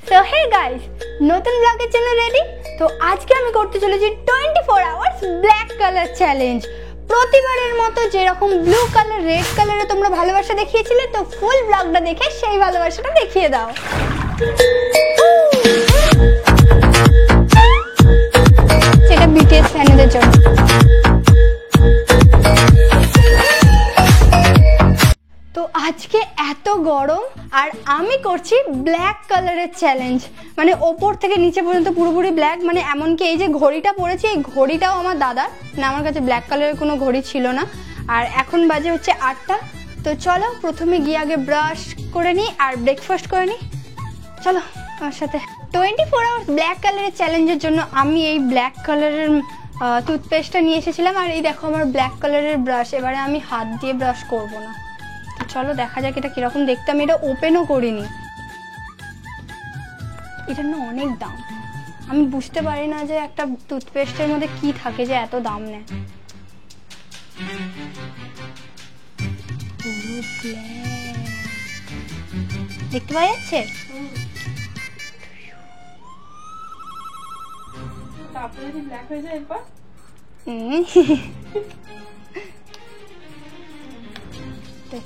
So hey guys, নতুন ব্লগের জন্য রেডি? তো আজকে আমি করতে চলেছি 24 আওয়ার্স ব্ল্যাক কালার চ্যালেঞ্জ। প্রতিবারের মতো যেরকম ব্লু কালার রেড কালারে তোমরা ভালোবাসা দেখিয়েছিলে, তো ফুল ব্লগটা দেখে সেই ভালোবাসাটা দেখিয়ে দাও। সেটা বিটিএস ফ্যানদের জন্য। তো আজকে এত গরম আর আমি করছি ব্ল্যাক কালারের চ্যালেঞ্জ, মানে ওপর থেকে নিচে পর্যন্ত পুরোপুরি ব্ল্যাক। মানে এমনকি এই যে ঘড়িটা পরেছি, এই ঘড়িটাও আমার দাদার, না আমার কাছে ব্ল্যাক কালারের কোনো ঘড়ি ছিল না। আর এখন বাজে হচ্ছে 8টা। তো চলো প্রথমে গিয়ে আগে ব্রাশ করে নিই আর ব্রেকফাস্ট করে নিই। চলো আমার সাথে। 24 আওয়ার্স ব্ল্যাক কালারের চ্যালেঞ্জের জন্য আমি এই ব্ল্যাক কালারের টুথপেস্টটা নিয়ে এসেছিলাম। আর এই দেখো আমার ব্ল্যাক কালারের ব্রাশ। এবারে আমি হাত দিয়ে ব্রাশ করবো না। চলো দেখা যাক এটা কিরকম দেখতে। আমি এটা ওপেনও করিনি। এটার না অনেক দাম। আমি বুঝতে পারি না যে একটা টুথপেস্টের মধ্যে কি থাকে যে এত দাম নেয়। দেখতে পাওয়া যাচ্ছে?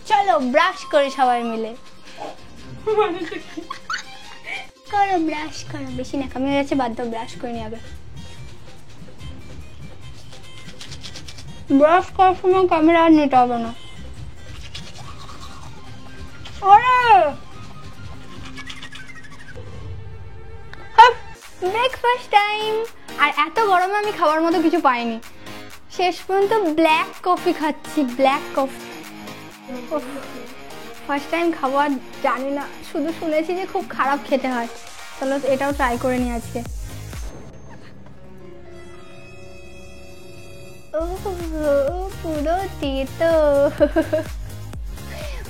চলো ব্রাশ করি সবাই মিলে। করো ব্রাশ করো, বেশি না কামি হয়ে যাচ্ছে, বাদ দাও, ব্রাশ করে নি আগে। ব্রাশ করার সময় ক্যামেরা আর নিতে হবে না। Breakfast time. আর এত গরমে আমি খাওয়ার মতো কিছু পাইনি। শেষ পর্যন্ত ব্ল্যাক কফি খাচ্ছি। ব্ল্যাক কফি ফার্স্ট টাইম খাবো, আর জানি না, শুধু শুনেছি যে খুব খারাপ খেতে হয়। চলো এটাও ট্রাই করে নি আজকে। ও পুরো তেতো,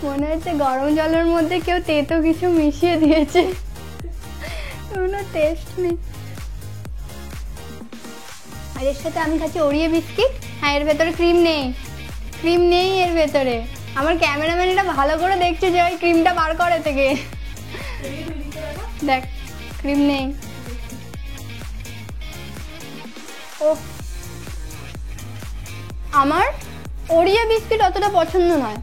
মনে হচ্ছে গরম জলের মধ্যে কেউ তেতো কিছু মিশিয়ে দিয়েছে, কোনো টেস্ট নেই। আর এর সাথে আমি খাচ্ছি ওরিও বিস্কিট। হ্যাঁ, এর ভেতরে ক্রিম নেই, ক্রিম নেই এর ভেতরে। আমার ক্যামেরাম্যান এটা ভালো করে দেখছে যে ওই ক্রিমটা বার করে থেকে। দেখ ক্রিম নেই। ও আমার ওরিও বিস্কিট অতটা পছন্দ নয়,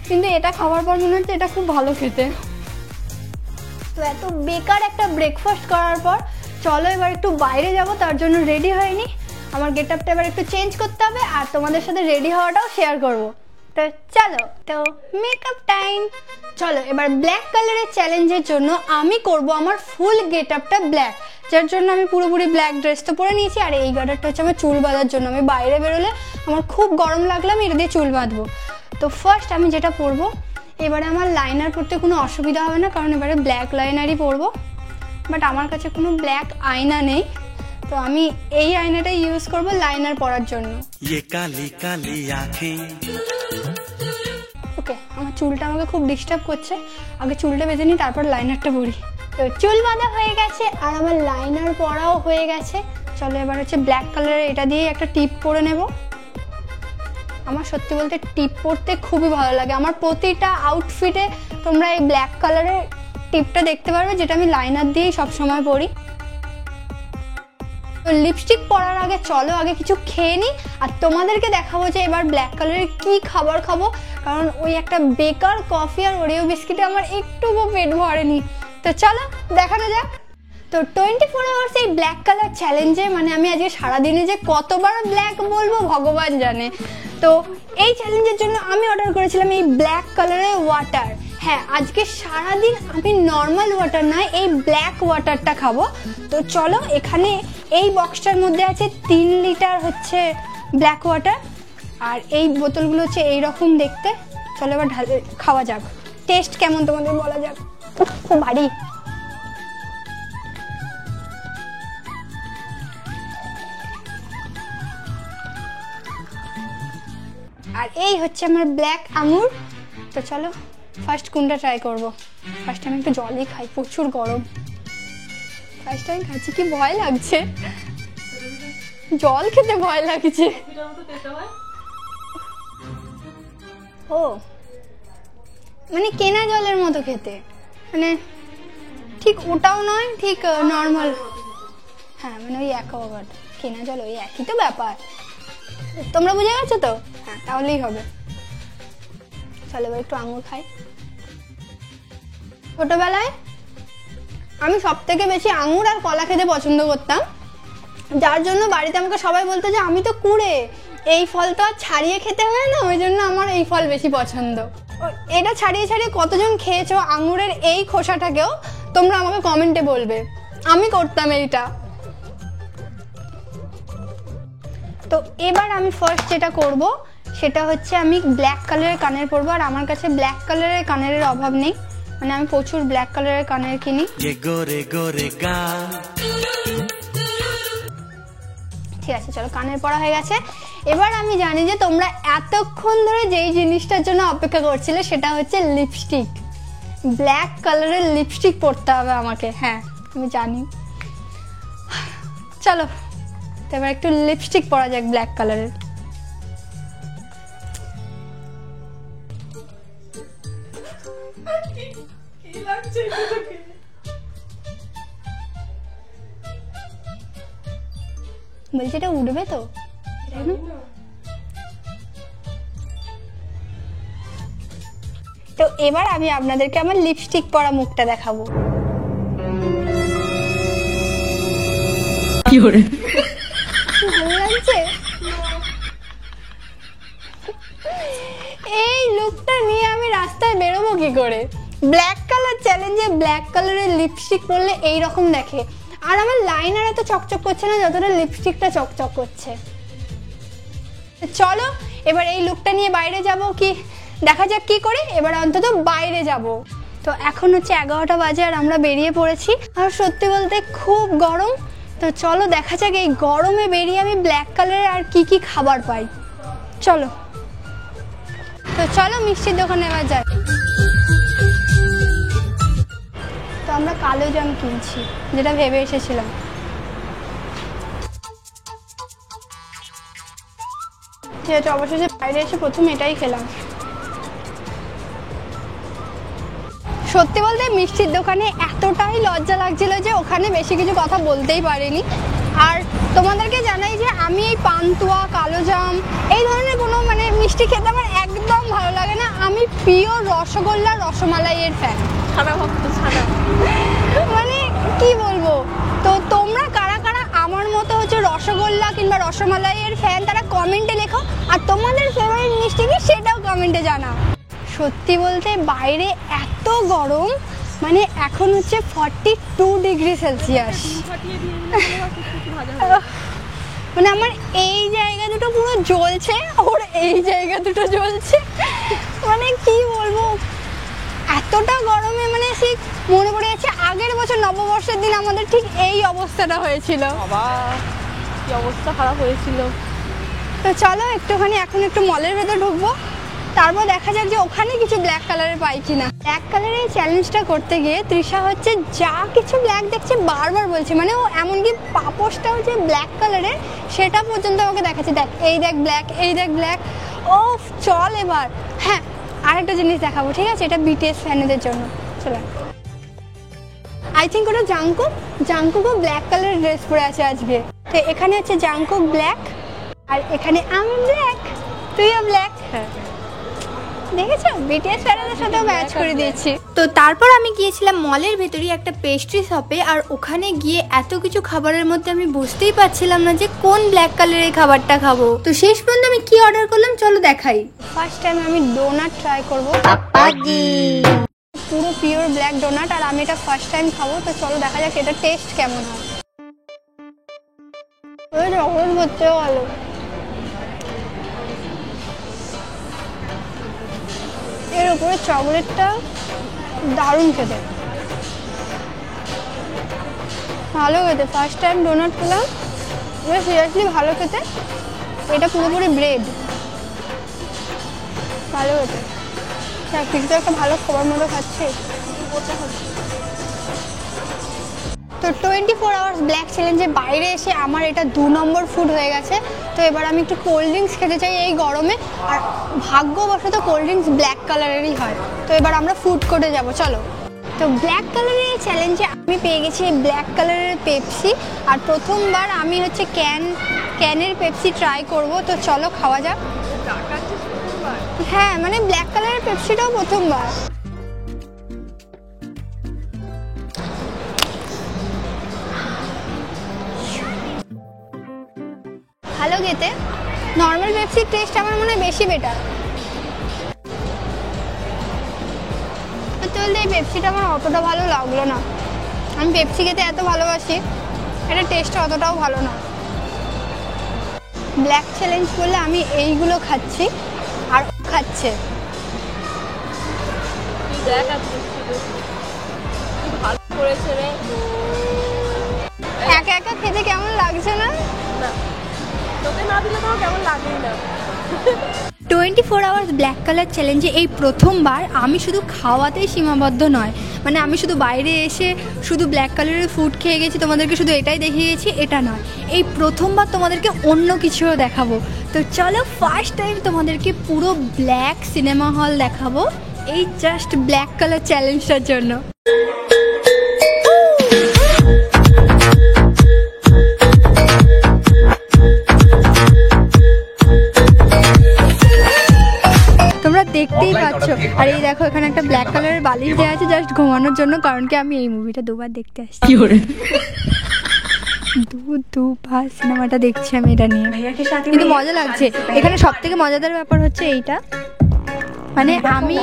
কিন্তু এটা খাওয়ার পর মনে হচ্ছে এটা খুব ভালো খেতে। তো এত বেকার একটা ব্রেকফাস্ট করার পর চলো এবার একটু বাইরে যাব। তার জন্য রেডি হয়নি। আমার গেট আপটা এবার একটু চেঞ্জ করতে হবে আর তোমাদের সাথে রেডি হওয়াটাও শেয়ার করবো। তো চলো, তো মেকআপ টাইম। চলো এবার ব্ল্যাক কালারের চ্যালেঞ্জের জন্য আমি করব আমার ফুল গেট আপটা ব্ল্যাক, যার জন্য আমি পুরোপুরি ব্ল্যাক ড্রেস তো পরে নিয়েছি। আর এই গার্ডারটা হচ্ছে আমার চুল বাঁধার জন্য। আমি বাইরে বেরোলে আমার খুব গরম লাগলে আমি এটা দিয়ে চুল বাঁধবো। তো ফার্স্ট আমি যেটা পরবো, এবারে আমার লাইনার পরতে কোনো অসুবিধা হবে না, কারণ এবারে ব্ল্যাক লাইনারই পরবো। বাট আমার কাছে কোনো ব্ল্যাক আয়না নেই, তো আমি এই আয়নাটা ইউজ করব লাইনার পরার জন্য। ওকে, আমার চুলটা আমাকে খুব ডিস্টার্ব করছে। আগে চুলটা বেঁধে নিই, তারপর লাইনারটা পরি। তো চুল বাঁধা হয়ে গেছে আর আমার লাইনার পরাও হয়ে গেছে। চলো এবার হচ্ছে ব্ল্যাক কালারের এটা দিয়েই একটা টিপ পরে নেব। আমার সত্যি বলতে টিপ পরতে খুবই ভালো লাগে। আমার প্রতিটা আউটফিটে তোমরা এই ব্ল্যাক কালারের টিপটা দেখতে পারবে, যেটা আমি লাইনার দিয়েই সবসময় পরি। তো লিপস্টিক পরার আগে চলো আগে কিছু খেয়ে নিই, আর তোমাদেরকে দেখাবো যে এবার ব্ল্যাক কালারের কি খাবার খাবো। কারণ ওই একটা বেকার কফি আর ওরিও বিস্কিটে আমার একটুকু পেট ভরেনি। তো চলো দেখানো যাক। তো 24 আওয়ার্স এই ব্ল্যাক কালার চ্যালেঞ্জে মানে আমি আজকে সারাদিনে যে কতবার ব্ল্যাক বলবো ভগবান জানে। তো এই চ্যালেঞ্জের জন্য আমি অর্ডার করেছিলাম এই ব্ল্যাক কালারের ওয়াটার। হ্যাঁ, আজকে সারাদিন আমি নর্মাল ওয়াটার নয়, এই ব্ল্যাক ওয়াটারটা খাবো। তো চলো, এখানে এই বক্সটার মধ্যে আছে 3 লিটার হচ্ছে ব্ল্যাক ওয়াটার। আর এই বোতলগুলো হচ্ছে এইরকম দেখতে। চলো এবার খাওয়া যাক। টেস্ট কেমন তোমাদের বলা যাক। খুব ভারী। আর এই হচ্ছে আমার ব্ল্যাক আঙুর। তো চলো ফার্স্ট কোনটা ট্রাই করবো। ফার্স্ট টাইম একটু জলই খাই, প্রচুর গরম। ফার্স্ট টাইম খাচ্ছি, কি ভয় লাগছে, জল খেতে ভয় লাগছে। ও মানে কেনা জলের মতো খেতে, মানে ঠিক ওটাও নয়, ঠিক নর্মাল, হ্যাঁ মানে ওই অ্যাকোয়াগার্ড কেনা জল ওই একই তো ব্যাপার, তোমরা বুঝে গেছো তো? হ্যাঁ তাহলেই হবে। চলো এবার একটু আঙুর খাই। ছোটবেলায় আমি সব থেকে বেশি আঙুর আর কলা খেতে পছন্দ করতাম, যার জন্য বাড়িতে আমাকে সবাই বলতো যে আমি তো কুড়ে, এই ফল তো আর ছাড়িয়ে খেতে হয় না, ওই জন্য আমার এই ফল বেশি পছন্দ। এটা ছাড়িয়ে ছাড়িয়ে কতজন খেয়েছো আঙুরের এই খোসাটাকেও তোমরা আমাকে কমেন্টে বলবে। আমি করতাম এইটা। তো এবার আমি ফার্স্ট যেটা করব সেটা হচ্ছে আমি ব্ল্যাক কালারের কানের পরবো, আর আমার কাছে ব্ল্যাক কালারের কানের অভাব নেই, মানে আমি প্রচুর ব্ল্যাক কালারের কানের কিনি। ঠিক আছে চলো কানের পরা হয়ে গেছে। এবার আমি জানি যে তোমরা এতক্ষণ ধরে যেই জিনিসটার জন্য অপেক্ষা করছিলে সেটা হচ্ছে লিপস্টিক। ব্ল্যাক কালারের লিপস্টিক পরতে হবে আমাকে, হ্যাঁ আমি জানি। চলো এবার একটু লিপস্টিক পরা যাক ব্ল্যাক কালারের। বলছি এটা উঠবে তো? তো এবার আমি আপনাদেরকে আমার লিপস্টিক পরা মুখটা দেখাবো। ভালো লাগছে? এই লুকটা নিয়ে আমি রাস্তায় বেরোবো কি করে? ব্ল্যাক কালার চ্যালেঞ্জে ব্ল্যাক কালারের লিপস্টিক পরলে এইরকম দেখে, আর আমার লাইনার এত চকচক করছে না যতটা লিপস্টিকটা চকচক করছে। চলো এবার এই লুকটা নিয়ে বাইরে যাব, কি দেখা যাক কি করে। এবার অন্তত বাইরে যাব। তো এখন হচ্ছে 11টা বাজে আর আমরা বেরিয়ে পড়েছি, আর সত্যি বলতে খুব গরম। তো চলো দেখা যাক এই গরমে বেরিয়ে আমি ব্ল্যাক কালারের আর কি কি খাবার পাই। চলো তো চলো মিষ্টির দোকানে এবার যাই। তো আমরা কালো জাম কিনছি, যেটা ভেবে এসেছিলাম। ঠিক আছে অবশেষে বাইরে এসে প্রথম এটাই খেলাম। সত্যি বলতে মিষ্টির দোকানে এতটাই লজ্জা লাগছিল যে ওখানে বেশি কিছু কথা বলতেই পারিনি। আর তোমাদেরকে জানাই যে আমি এই পান্তুয়া, কালোজাম এই ধরনের কোনো মানে মিষ্টি খেতে আমার একদম ভালো লাগে না। আমি পিওর রসগোল্লা রসমালাইয়ের ফ্যান, ছানা ভক্ত ছানা। মানে কি বলবো, তো তোমরা কারা কারা আমার মতো হচ্ছে রসগোল্লা কিংবা রসমালাইয়ের ফ্যান তারা কমেন্টে লেখো, আর তোমাদের ফেভারিট মিষ্টি কি সেটাও কমেন্টে জানাও। সত্যি বলতে বাইরে এত গরম, মানে এখন হচ্ছে 42 ডিগ্রি সেলসিয়াস। মানে আমার এই জায়গা দুটো পুরো জ্বলছে, ওর এই জায়গা দুটো জ্বলছে। মানে কি বলবো, এতটা গরমে মানে সে মনে পড়ে যাচ্ছে আগের বছর নববর্ষের দিন আমাদের ঠিক এই অবস্থাটা হয়েছিল। বাবা কি অবস্থা খারাপ হয়েছিল। তো চলো একটুখানি এখন একটু মলের ভেতর ঢুকবো, তারপর দেখা যাক যে ওখানে কিছু ব্ল্যাক কালারের পাই কিনা। ব্ল্যাক কালারের এই চ্যালেঞ্জটা করতে গিয়ে তৃষা হচ্ছে যা কিছু ব্ল্যাক দেখছে বারবার বলছে, মানে ও এমনকি পাপোশটাও যে ব্ল্যাক কালারের সেটা পর্যন্ত আমাকে দেখাচ্ছে, দেখ এই দেখ ব্ল্যাক, এই দেখ ব্ল্যাক। ও চল এবার, হ্যাঁ আরেকটা জিনিস দেখাবো, ঠিক আছে? এটা বিটিএস ফ্যানেদের জন্য। চলো আই থিঙ্ক ওটা জাংকুকও ব্ল্যাক কালারের ড্রেস পরে আছে আজকে। তো এখানে হচ্ছে জাংকুক ব্ল্যাক, আর এখানে আমি ব্ল্যাক, তুইও ব্ল্যাক। হ্যাঁ দেখেছো, বিটিএস ফ্যানেদের সাথেও ম্যাচ করে দিয়েছি। তো তারপর আমি গিয়েছিলাম মলের ভেতরে একটা পেস্ট্রি শপে, আর ওখানে গিয়ে এত কিছু খাবারের মধ্যে আমি বুঝতেই পারছিলাম না যে কোন ব্ল্যাক কালারের খাবারটা খাবো। তো শেষ পর্যন্ত আমি কি অর্ডার করলাম চলো দেখাই। ফার্স্ট টাইম আমি ডোনাট ট্রাই করবো, পুরো পিওর ব্ল্যাক ডোনাট, আর আমি এটা ফার্স্ট টাইম খাবো। তো চলো দেখা যাক এটা টেস্ট কেমন হয়। ওই চকলেট ভর্তিও ভালো। এর উপরে চকলেটটা দারুণ খেতে, ভালো খেতে। ফার্স্ট টাইম ডোনাট খেলাম, এটা সিরিয়াসলি ভালো খেতে। এটা পুরোপুরি ব্রেড, ভালো খেতে। কিছু তো একটা ভালো খাবার মতো খাচ্ছে। তো 24 আওয়ার্স ব্ল্যাক চ্যালেঞ্জে বাইরে এসে আমার এটা 2 নম্বর ফুড হয়ে গেছে। তো এবার আমি একটু কোল্ড ড্রিঙ্কস খেতে চাই এই গরমে, আর ভাগ্যবশত কোল্ড ড্রিঙ্কস ব্ল্যাক কালারেরই হয়। তো এবার আমরা ফুড কোর্টে যাব, চলো। তো ব্ল্যাক কালারের এই চ্যালেঞ্জে আমি পেয়ে গেছি ব্ল্যাক কালারের পেপসি, আর প্রথমবার আমি হচ্ছে ক্যানের পেপসি ট্রাই করব। তো চলো খাওয়া যাক। হ্যাঁ মানে ব্ল্যাক কালারের পেপসিটাও প্রথমবার। ভালো খেতে, নর্মাল পেপসির টেস্ট আমার মনে হয় বেশি বেটার। চলতে এই পেপসিটা আমার অতটা ভালো লাগলো না। আমি পেপসি খেতে এত ভালোবাসি, এটা টেস্টটা অতটাও ভালো না। ব্ল্যাক চ্যালেঞ্জ করলে আমি এইগুলো খাচ্ছি আর খাচ্ছে। একা একা খেতে কেমন লাগছে না? 24 আওয়ার্স ব্ল্যাক কালার চ্যালেঞ্জে এই প্রথমবার আমি শুধু খাওয়াতেই সীমাবদ্ধ নয়, মানে আমি শুধু বাইরে এসে শুধু ব্ল্যাক কালারের ফুড খেয়ে গেছি, তোমাদেরকে শুধু এটাই দেখিয়ে গেছি, এটা নয়। এই প্রথমবার তোমাদেরকে অন্য কিছুও দেখাবো। তো চলো ফার্স্ট টাইম তোমাদেরকে পুরো ব্ল্যাক সিনেমা হল দেখাবো এই জাস্ট ব্ল্যাক কালার চ্যালেঞ্জটার জন্য। তোমরা দেখতেই পাচ্ছ, আর এই দেখো এখানে একটা ব্ল্যাক কালারের বালিশ দেওয়া আছে জাস্ট ঘুমানোর জন্য, কারণ কি আমি এই মুভিটা দুবার দেখতে আসছি। দুবার সিনেমাটা দেখছি আমি এটা নিয়ে, কিন্তু মজা লাগছে। এখানে সব থেকে মজাদার ব্যাপার হচ্ছে এইটা, মানে আমি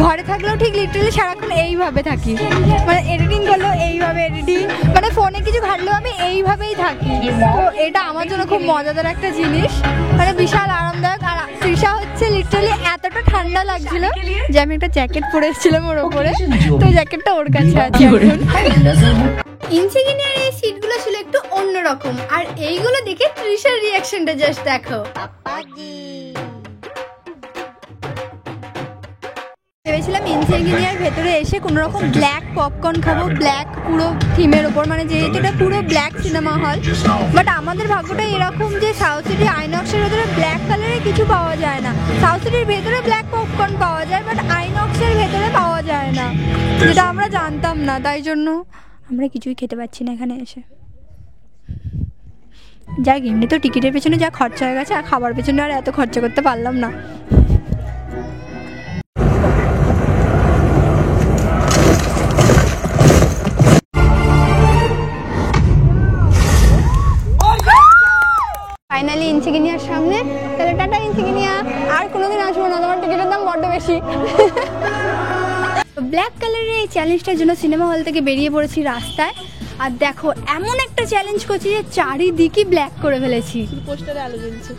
ঘরে থাকলেও ঠিক লিটারালি সারাক্ষণ এইভাবে থাকি, মানে এডিটিং করলেও এইভাবে এডিটিং, মানে ফোনে কিছু ঘাটলেও আমি এইভাবেই থাকি। তো এটা আমার জন্য খুব মজাদার একটা জিনিস, মানে বিশাল আরামদায়ক। আর তৃষা হচ্ছে লিটারালি এতটা ঠান্ডা লাগছিল যে আমি একটা জ্যাকেট পরে এসেছিলাম ওর ওপরে, তো জ্যাকেটটা ওর কাছে আছে এখন। ইনসিগনিয়ার এই সিটগুলো ছিল একটু অন্যরকম, আর এইগুলো দেখে তৃষার রিয়াকশনটা জাস্ট দেখো। ভেবেছিলাম ইনসিগনিয়ার ভেতরে এসে কোনো রকম ব্ল্যাক পপকর্ন খাবো, ব্ল্যাক পুরো থিমের ওপর, মানে যেহেতু এটা পুরো ব্ল্যাক সিনেমা হল। বাট আমাদের ভাগ্যটা এরকম যে সাউথ সিটি আইনক্সের ভেতরে ব্ল্যাক কালারের কিছু পাওয়া যায় না। সাউথ সিটির ভেতরে ব্ল্যাক পপকর্ন পাওয়া যায়, বাট আইনক্সের ভেতরে পাওয়া যায় না, যেটা আমরা জানতাম না। তাই জন্য আমরা কিছুই খেতে পাচ্ছি না এখানে এসে। যাক, এমনি তো টিকিটের পেছনে যা খরচা হয়ে গেছে, আর খাবার পেছনে আর এত খরচা করতে পারলাম না। ফাইনালি ইনসিগনিয়ার সামনে। তাহলে টাটা ইনসিগনিয়া, আর কোনোদিন আসবো না, তোমার টিকিটের দাম বড্ড বেশি। ব্ল্যাক কালারের এই চ্যালেঞ্জটার জন্য সিনেমা হল থেকে বেরিয়ে পড়েছি রাস্তায়, আর দেখো এমন একটা চ্যালেঞ্জ করছি যে চারিদিকই ব্ল্যাক করে ফেলেছি, পোস্টারে আলো জ্বলছে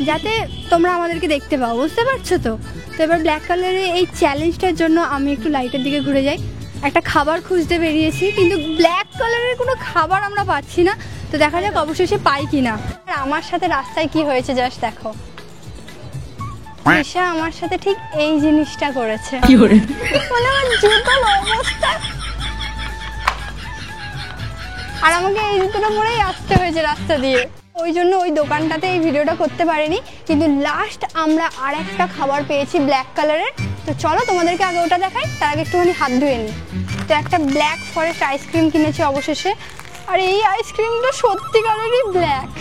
যাতে তোমরা আমাদেরকে দেখতে পাও, বুঝতে পারছো তো? তো এবার ব্ল্যাক কালারের এই চ্যালেঞ্জটার জন্য আমি একটু লাইটের দিকে ঘুরে যাই। একটা খাবার খুঁজতে বেরিয়েছি, কিন্তু ব্ল্যাক কালারের কোনো খাবার আমরা পাচ্ছি না। তো দেখা যাক অবশেষে পাই কিনা। আর আমার সাথে রাস্তায় কি হয়েছে জাস্ট দেখো, তৃষা আমার সাথে ঠিক এই জিনিসটা করেছে। মানে আমার জুতোর অবস্থা, আর আমাকে এই জুতোটা পরেই আসতে হয়েছে রাস্তা দিয়ে। ওই জন্য ওই দোকানটাতে এই ভিডিওটা করতে পারিনি, কিন্তু লাস্ট আমরা আর একটা খাবার পেয়েছি ব্ল্যাক কালারের। তো চলো তোমাদেরকে আগে ওটা দেখাই, তার আগে একটুখানি হাত ধুয়ে নিই। তো একটা ব্ল্যাক ফরেস্ট আইসক্রিম কিনেছি অবশেষে, আর এই আইসক্রিমটা সত্যিকারেরই ব্ল্যাক।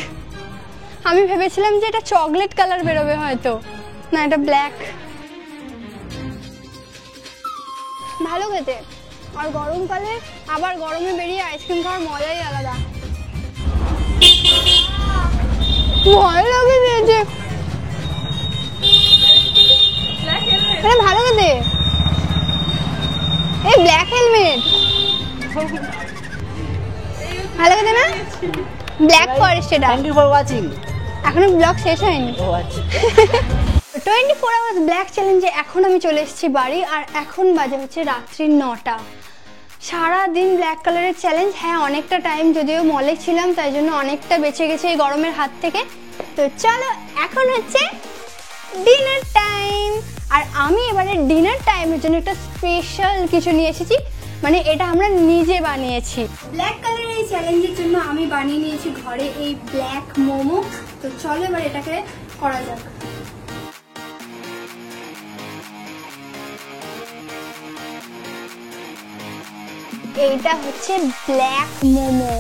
আমি ভেবেছিলাম যে এটা চকলেট কালার বেরোবে হয়তো, না এটা ব্ল্যাক। ভালো খেতে, আর গরমকালে আবার গরমে বেরিয়ে আইসক্রিম খাওয়ার মজাই আলাদা। ভয় লাগে যে ভালো খেতে। এই ব্ল্যাক হেলমেট ভালো খেতে না? ব্ল্যাক ফরেস্ট এটা। Thank you for watching. এখনো ব্লগ শেষ হয়নি। 24 আওয়ার্স ব্ল্যাক চ্যালেঞ্জে এখন আমি চলে এসেছি বাড়ি, আর এখন বাজে হচ্ছে রাত্রি 9টা। সারাদিন ব্ল্যাক কালারের চ্যালেঞ্জ, হ্যাঁ অনেকটা টাইম, যদিও মলে ছিলাম তাই জন্য অনেকটা বেঁচে গেছে এই গরমের হাত থেকে। তো চলো এখন হচ্ছে ডিনার টাইম, আর আমি এবারে ডিনার টাইমের জন্য একটা স্পেশাল কিছু নিয়ে এসেছি, মানে এটা আমরা নিজে বানিয়েছি। ব্ল্যাক কালারের এই চ্যালেঞ্জের জন্য আমি বানিয়ে নিয়েছি ঘরে এই ব্ল্যাক মোমো। তো চলো এবার এটাকে করা যাক। এইটা হচ্ছে ব্ল্যাক মোমো,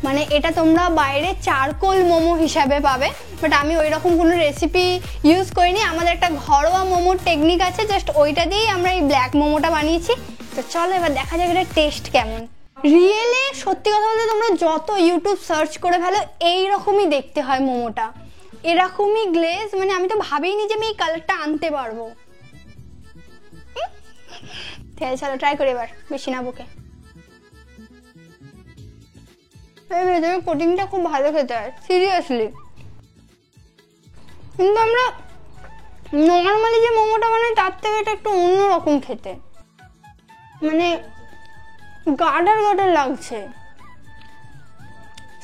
মানে এটা তোমরা বাইরে চারকোল মোমো হিসাবে পাবে, বাট আমি ওই রকম কোনো রেসিপি ইউজ করিনি। আমাদের একটা ঘরোয়া মোমোর টেকনিক আছে, জাস্ট ওইটা দিয়েই আমরা এই ব্ল্যাক মোমোটা বানিয়েছি। তো চলো এবার দেখা যাক এটা টেস্ট কেমন। রিয়েলি সত্যি কথা বলতে তোমরা যত ইউটিউব সার্চ করে ফেলো এইরকমই দেখতে হয় মোমোটা, এরকমই গ্লেজ, মানে আমি তো ভাবিনি যে আমি এই কালারটা আনতে পারবো। ঠিক আছে চলো ট্রাই করি এবার, বেশি না বকে। ভেতরে কোটিংটা খুব ভালো খেতে হয় সিরিয়াসলি, কিন্তু আমরা নর্মালি যে মোমোটা বানাই তার থেকে এটা একটু অন্যরকম খেতে, মানে গাডার গাডার লাগছে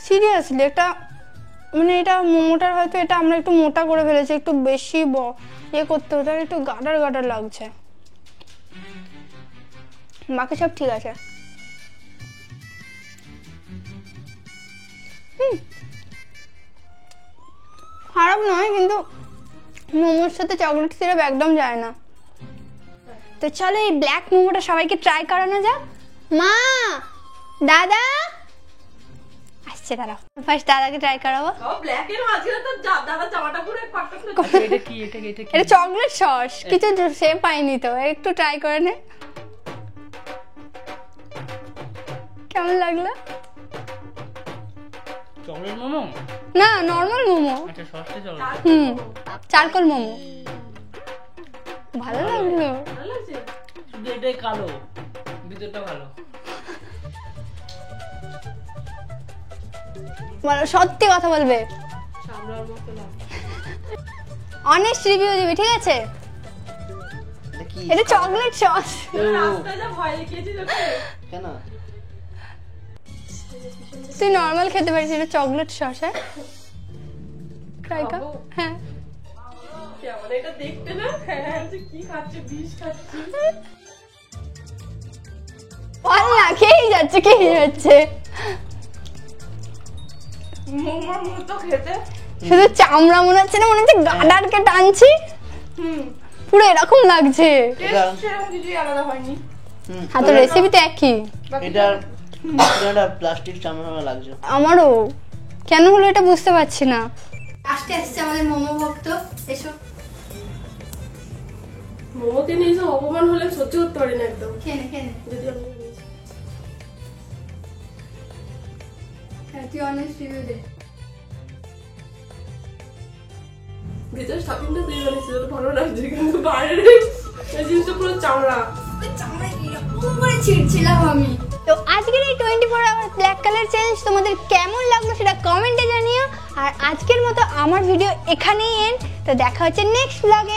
সিরিয়াসলি। এটা মানে এটা মোমোটার হয়তো এটা আমরা একটু মোটা করে ফেলেছি, একটু বেশি করতে হতো, একটু গাডার গাডার লাগছে, বাকি সব ঠিক আছে। খারাপ নয়, কিন্তু মোমোর সাথে চকলেট সিরাপ একদম যায় না। তো চলো এই ব্ল্যাক মোমোটা সবাইকে ট্রাই করানো যাক। মা, দাদা আসছে, দাঁড়াও ফার্স্ট দাদাকে ট্রাই করাবো। এটা চকলেট সস, কিছু সে পাইনি তো, একটু ট্রাই করে নে, কেমন লাগলো? চকলেট মোমো না, নরমাল মোমো। আচ্ছা সসটা চলো। চারকোল মোমো ভালো লাগলো। ভালো লাগছে, শুধু এটাই কালো, ভিতরটা ভালো। বলো, সত্যি কথা বলবে, অনেস্ট রিভিউ দিবি, ঠিক আছে? এটা চকলেট সস। কেন তুই নরমাল খেতে পারিস, এটা চকলেট সস। হ্যাঁ ট্রাই কর। হ্যাঁ এটা দেখতে না কি খাচ্ছে, বিষ খাচ্ছে। বল না, খেয়েই যাচ্ছে খেয়েই যাচ্ছে, মোমোর মতো খেতে, শুধু চামড়া মনে হচ্ছে না, মনে হচ্ছে গাডারকে টানছি, পুরো এরকম লাগছে। সেরকম কিছুই আলাদা হয়নি। হ্যাঁ তো রেসিপি তো একই। এটার প্লাস্টিক চামড়া লাগছে। আমারও কেন হলো এটা বুঝতে পারছি না। আসতে আসছে আমাদের মোমো ভক্ত, এসো। মোমোকে নিয়ে এসে অপমান হলে সহ্য করতে পারি না একদম। খেয়ে নে, খেয়ে নে। যদি আমি হ্যাঁ তুই অনেস্ট রিভিউ দে। ভিতরে স্টাফিংটা তুই বানিয়েছিস, ওটা ভালো লাগছে, কিন্তু বাইরে এই জিনিসটা পুরো চামড়া। চামড়া এরকম করে ছিঁড়ছিলাম আমি। তো আজকের এই 24 আওয়ার ব্ল্যাক কালার চ্যালেঞ্জ তোমাদের কেমন লাগলো সেটা কমেন্টে জানিও। আর আজকের মতো আমার ভিডিও এখানেই এন্ড। তো দেখা হচ্ছে নেক্সট ব্লগে।